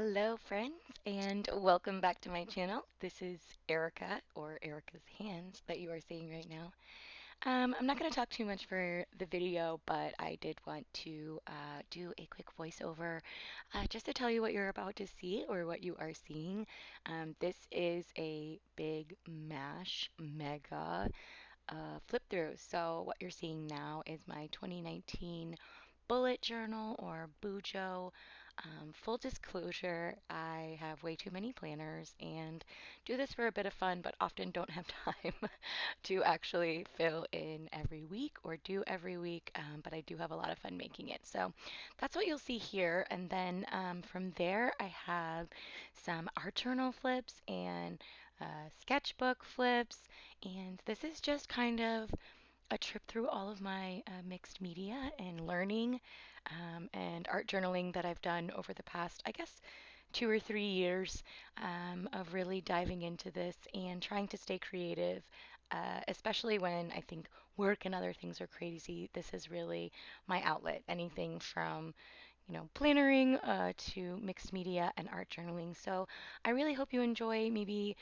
Hello, friends, and welcome back to my channel. This is Erica, or Erica's Hands, that you are seeing right now. I'm not going to talk too much for the video, but I did want to do a quick voiceover just to tell you what you're about to see or what you are seeing. This is a big mash mega flip through. So, what you're seeing now is my 2019 bullet journal or Bujo. Full disclosure, I have way too many planners and do this for a bit of fun, but often don't have time to actually fill in every week or do every week. But I do have a lot of fun making it. So that's what you'll see here. And then from there, I have some art journal flips and sketchbook flips. And this is just kind of a trip through all of my mixed media and learning and art journaling that I've done over the past, I guess, 2 or 3 years of really diving into this and trying to stay creative, especially when I think work and other things are crazy. This is really my outlet. Anything from plannering to mixed media and art journaling. So I really hope you enjoy, maybe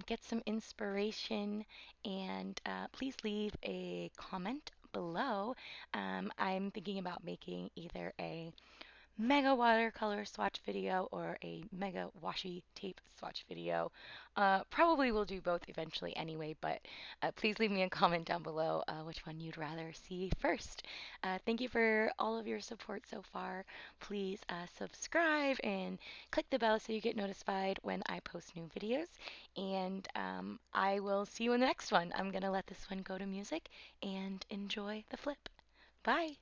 get some inspiration, and please leave a comment below. I'm thinking about making either a mega watercolor swatch video or a mega washi tape swatch video. Probably will do both eventually anyway, but please leave me a comment down below which one you'd rather see first. Thank you for all of your support so far. Please subscribe and click the bell so you get notified when I post new videos. And I will see you in the next one. I'm going to let this one go to music and enjoy the flip. Bye!